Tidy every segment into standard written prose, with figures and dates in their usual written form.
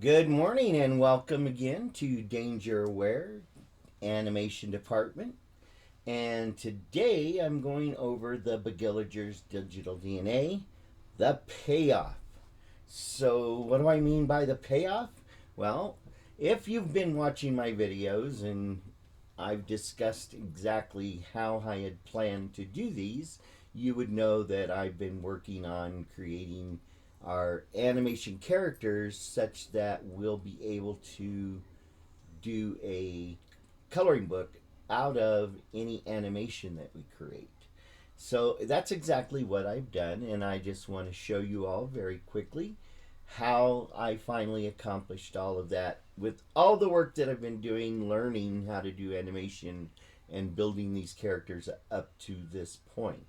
Good morning and welcome again to Danger Aware Animation Department. And today I'm going over the Begilliger's Digital DNA, the payoff. So, what do I mean by the payoff? Well, if you've been watching my videos and I've discussed exactly how I had planned to do these, you would know that I've been working on creating our animation characters such that we'll be able to do a coloring book out of any animation that we create. So that's exactly what I've done, and I just want to show you all very quickly how I finally accomplished all of that with all the work that I've been doing, learning how to do animation and building these characters up to this point.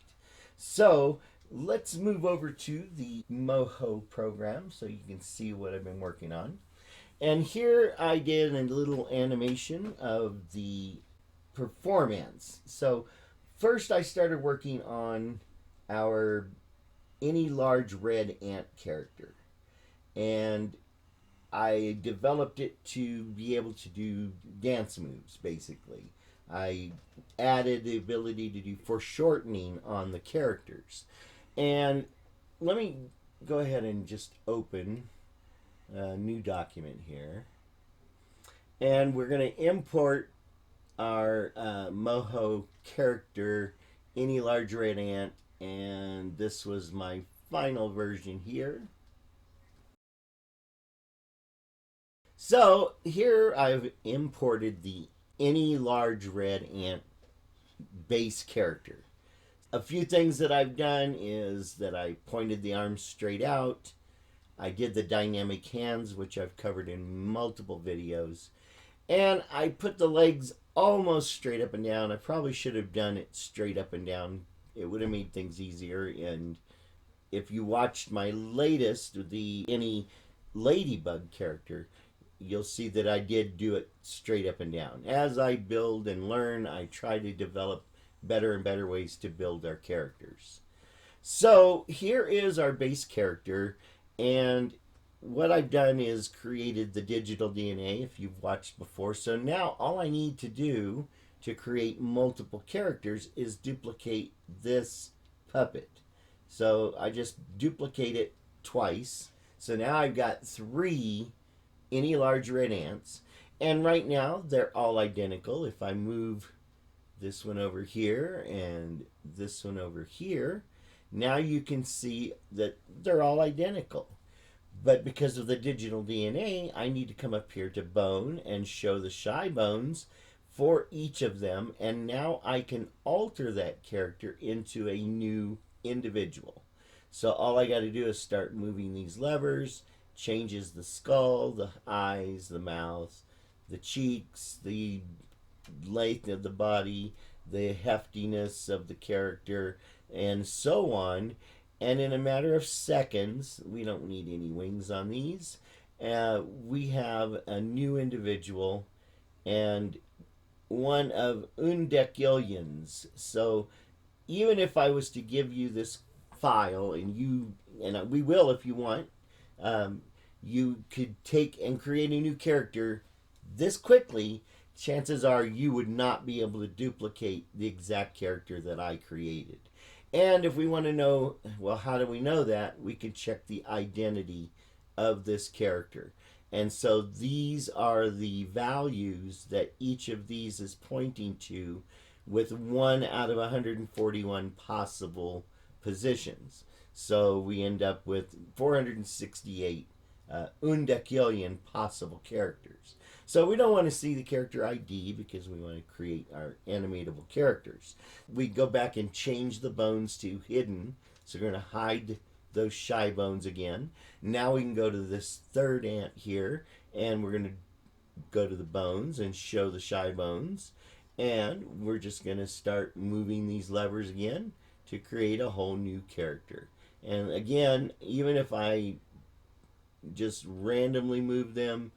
So let's move over to the Moho program so you can see what I've been working on. And here I did a little animation of the performance. So first I started working on our any large red ant character. And I developed it to be able to do dance moves, basically. I added the ability to do foreshortening on the characters. And let me go ahead and just open a new document here. And we're going to import our Moho character, any large red ant. And this was my final version here. So here I've imported the any large red ant base character. A few things that I've done is that I pointed the arms straight out. I did the dynamic hands, which I've covered in multiple videos. And I put the legs almost straight up and down. I probably should have done it straight up and down. It would have made things easier. And if you watched my latest, the any ladybug character, you'll see that I did do it straight up and down. As I build and learn, I try to develop better and better ways to build our characters. So here is our base character, and what I've done is created the digital DNA if you've watched before. So now all I need to do to create multiple characters is duplicate this puppet. So I just duplicate it twice. So now I've got 3 any large red ants, and right now they're all identical. If I move this one over here and this one over here, now you can see that they're all identical. But because of the digital DNA, I need to come up here to bone and show the shy bones for each of them, and now I can alter that character into a new individual. So all I got to do is start moving these levers. Changes the skull, the eyes, the mouth, the cheeks, the length of the body, the heftiness of the character, and so on. And in a matter of seconds, we don't need any wings on these, we have a new individual and one of undecillions. So even if I was to give you this file, and we will if you want, you could take and create a new character this quickly, chances are you would not be able to duplicate the exact character that I created. And if we want to know, well, how do we know that? We can check the identity of this character. And so these are the values that each of these is pointing to with 1 out of 141 possible positions. So we end up with 468 undecillion possible characters. So we don't want to see the character ID because we want to create our animatable characters. We go back and change the bones to hidden. So we're going to hide those shy bones again. Now we can go to this third ant here, and we're going to go to the bones and show the shy bones. And we're just going to start moving these levers again to create a whole new character. And again, even if I just randomly move them,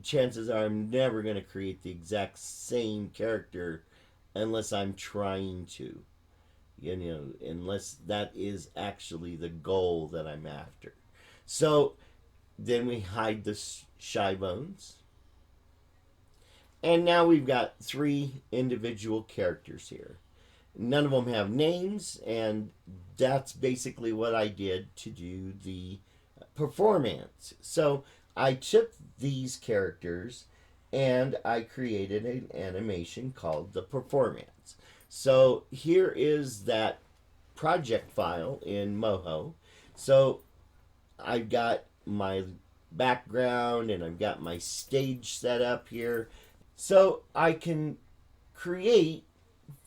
chances are I'm never going to create the exact same character unless I'm trying to. Unless that is actually the goal that I'm after. So Then we hide the shy bones. And now we've got 3 individual characters here. None of them have names, and that's basically what I did to do the performance. So I took these characters and I created an animation called the performance. So here is that project file in Moho. So I've got my background and I've got my stage set up here. So I can create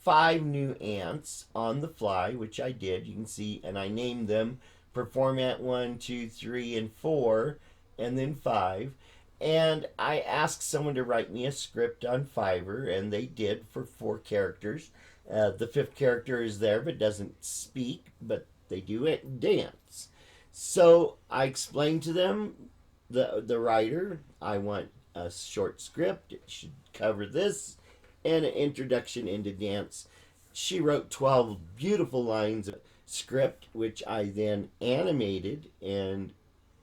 5 new ants on the fly, which I did. You can see, and I named them Perform Ant 1, 2, 3, and 4, and then 5. And I asked someone to write me a script on Fiverr, and they did for 4 characters. The 5th character is there but doesn't speak, but they do it dance. So I explained to them, the writer, I want a short script. It should cover this and an introduction into dance. She wrote 12 beautiful lines of script, which I then animated and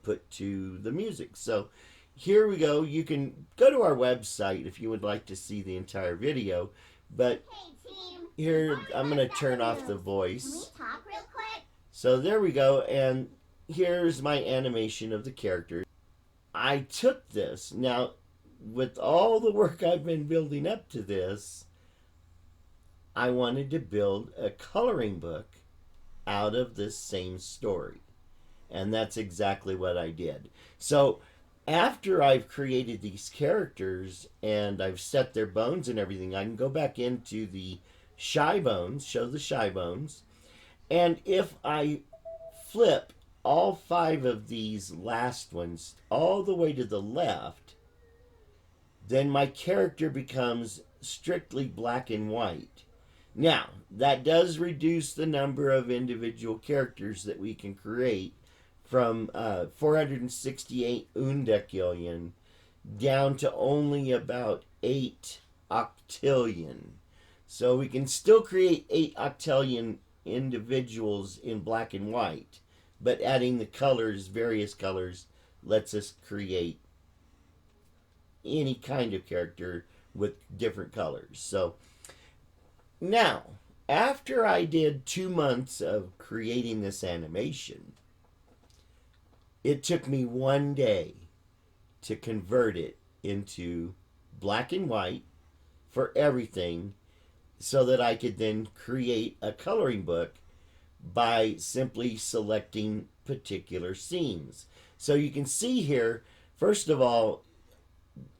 put to the music. So here we go. You can go to our website if you would like to see the entire video, but here I'm going to turn off the voice. Can we talk real quick? So there we go, and here's my animation of the character. I took this. Now, with all the work I've been building up to this, I wanted to build a coloring book out of this same story. And that's exactly what I did. So after I've created these characters and I've set their bones and everything, I can go back into the shy bones, show the shy bones. And if I flip all 5 of these last ones all the way to the left, then my character becomes strictly black and white. Now, that does reduce the number of individual characters that we can create from 468 undecillion down to only about 8 octillion. So we can still create 8 octillion individuals in black and white, but adding the colors, various colors, lets us create any kind of character with different colors. So now, after I did 2 months of creating this animation, it took me 1 day to convert it into black and white for everything so that I could then create a coloring book by simply selecting particular scenes. So you can see here, first of all,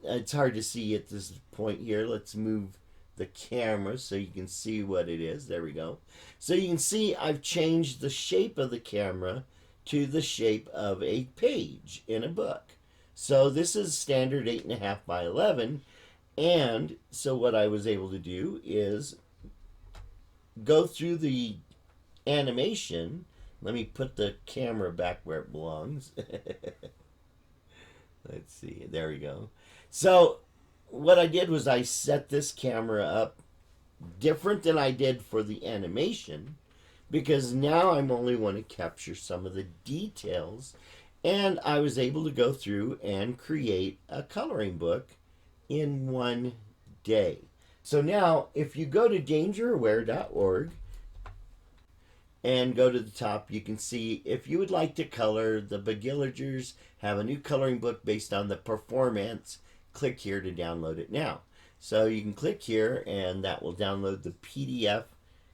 it's hard to see at this point here. Let's move the camera so you can see what it is. There we go. So you can see I've changed the shape of the camera to the shape of a page in a book. So this is standard 8.5 by 11. And so what I was able to do is go through the animation. Let me put the camera back where it belongs. Let's see. There we go. So what I did was I set this camera up different than I did for the animation, because now I'm only want to capture some of the details, and I was able to go through and create a coloring book in 1 day. So now if you go to dangeraware.org and go to the top, you can see if you would like to color, the Begillagers have a new coloring book based on the performance. Click here to download it now. So you can click here and that will download the PDF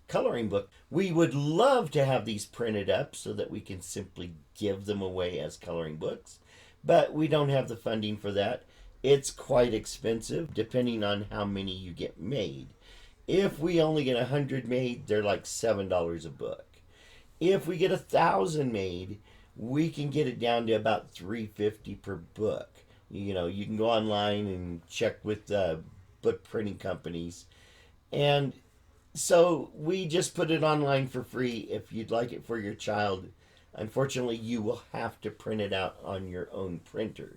coloring book. We would love to have these printed up so that we can simply give them away as coloring books, but we don't have the funding for that. It's quite expensive depending on how many you get made. If we only get 100 made, they're like $7 a book. If we get 1,000 made, we can get it down to about $3.50 per book. You know, you can go online and check with book printing companies. And so we just put it online for free if you'd like it for your child. Unfortunately, you will have to print it out on your own printer.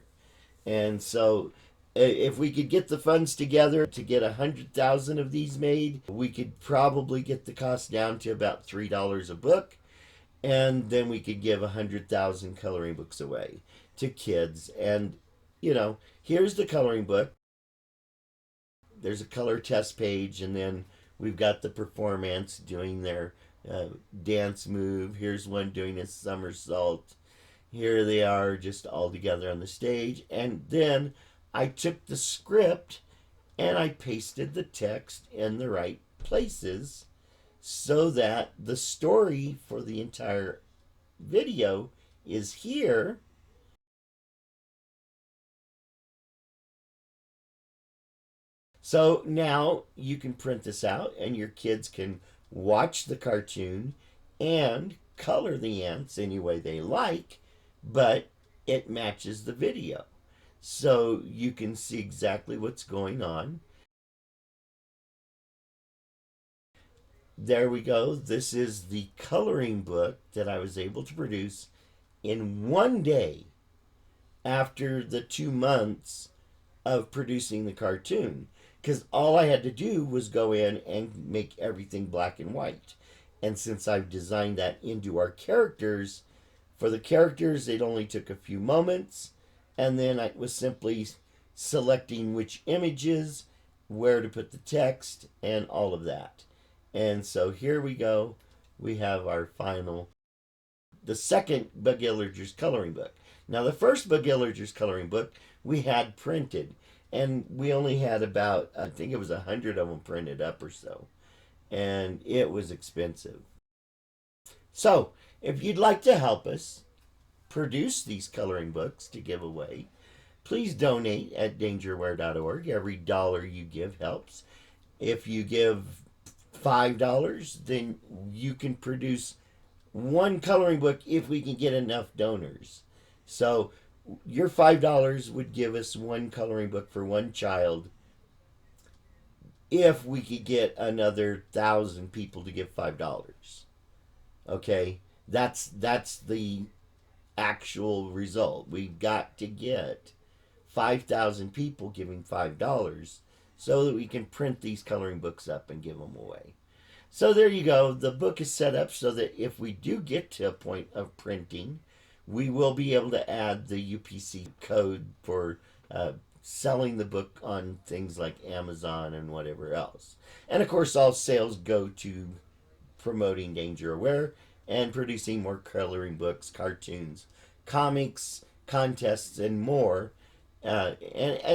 And so if we could get the funds together to get 100,000 of these made, we could probably get the cost down to about $3 a book. And then we could give 100,000 coloring books away to kids. And, here's the coloring book. There's a color test page, and then we've got the performance doing their dance move. Here's one doing a somersault. Here they are just all together on the stage. And then I took the script and I pasted the text in the right places so that the story for the entire video is here. So now you can print this out and your kids can watch the cartoon and color the ants any way they like, but it matches the video. So you can see exactly what's going on. There we go. This is the coloring book that I was able to produce in one day after the 2 months of producing the cartoon. Because all I had to do was go in and make everything black and white. And since I've designed that into our characters, for the characters, it only took a few moments. And then I was simply selecting which images, where to put the text, and all of that. And so here we go. We have our final, the second Bug Illuger's coloring book. Now, the first Bug Illuger's coloring book we had printed, and we only had about, I think it was 100 of them printed up or so. And it was expensive. So, if you'd like to help us produce these coloring books to give away, please donate at dangerware.org. Every dollar you give helps. If you give $5, then you can produce one coloring book if we can get enough donors. So your $5 would give us one coloring book for one child if we could get another 1,000 people to give $5. Okay, that's the actual result. We've got to get 5,000 people giving $5 so that we can print these coloring books up and give them away. So there you go. The book is set up so that if we do get to a point of printing, we will be able to add the UPC code for selling the book on things like Amazon and whatever else. And of course, all sales go to promoting Danger Aware and producing more coloring books, cartoons, comics, contests, and more. And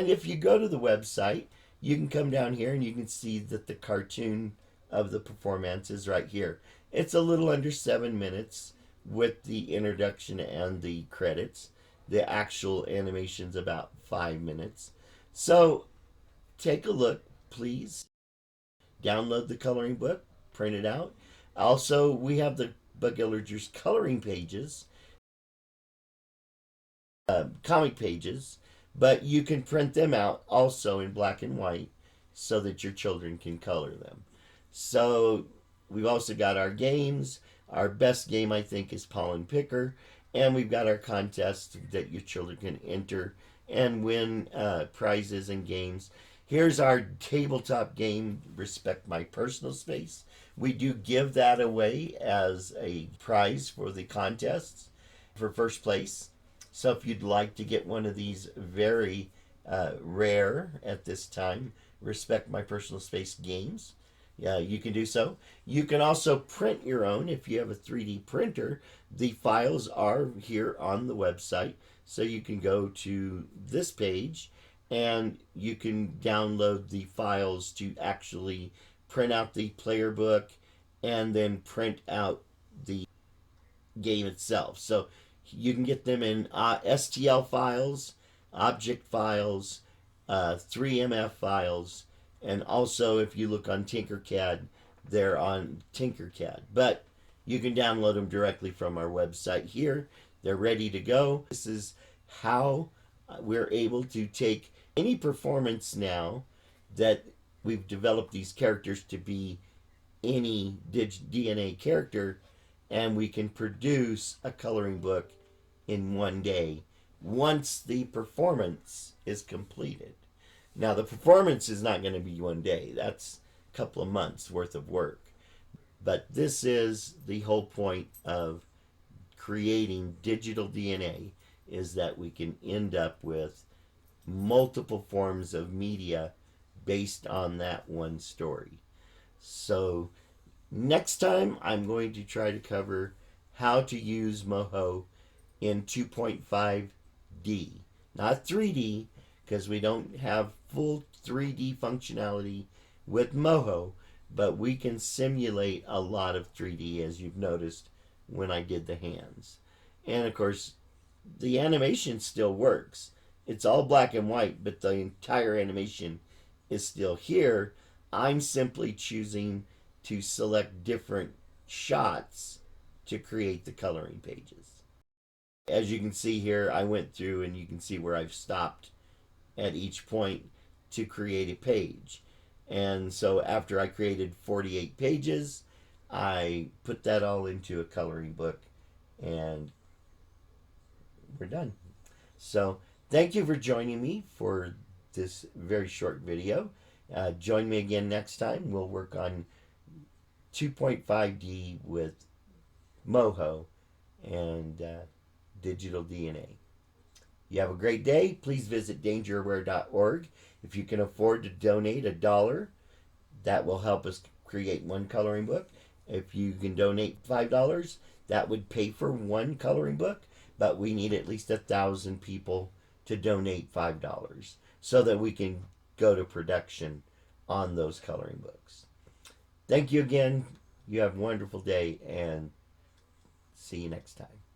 if you go to the website, you can come down here and you can see that the cartoon of the performance is right here. It's a little under 7 minutes with the introduction and the credits. The actual animation's about 5 minutes. So take a look, please. Download the coloring book, print it out. Also, we have the Bug Illuger's coloring pages, comic pages, but you can print them out also in black and white so that your children can color them. So we've also got our games. Our best game, I think, is Pollen Picker. And we've got our contest that your children can enter and win prizes and games. Here's our tabletop game, Respect My Personal Space. We do give that away as a prize for the contests for first place. So if you'd like to get one of these very rare at this time, Respect My Personal Space games, you can do so. You can also print your own if you have a 3D printer. The files are here on the website. So you can go to this page and you can download the files to actually print out the player book and then print out the game itself. So you can get them in STL files, object files, 3MF files, and also if you look on Tinkercad, they're on Tinkercad. But you can download them directly from our website here. They're ready to go. This is how we're able to take any performance now that we've developed these characters to be any DNA character, and we can produce a coloring book in one day once the performance is completed. Now, the performance is not going to be one day. That's a couple of months worth of work. But this is the whole point of creating digital DNA is that we can end up with multiple forms of media based on that one story. So next time I'm going to try to cover how to use Moho in 2.5D, not 3D, because we don't have full 3D functionality with Moho, but we can simulate a lot of 3D, as you've noticed when I did the hands. And of course, the animation still works. It's all black and white, but the entire animation is still here. I'm simply choosing to select different shots to create the coloring pages. As you can see here, I went through and you can see where I've stopped at each point to create a page. And so after I created 48 pages, I put that all into a coloring book and we're done. So thank you for joining me for this very short video. Join me again next time. We'll work on 2.5D with Moho and digital DNA. You have a great day. Please visit dangeraware.org. If you can afford to donate $1, that will help us create one coloring book. If you can donate $5, that would pay for one coloring book, but we need at least 1,000 people to donate $5 so that we can go to production on those coloring books. Thank you again. You have a wonderful day and see you next time.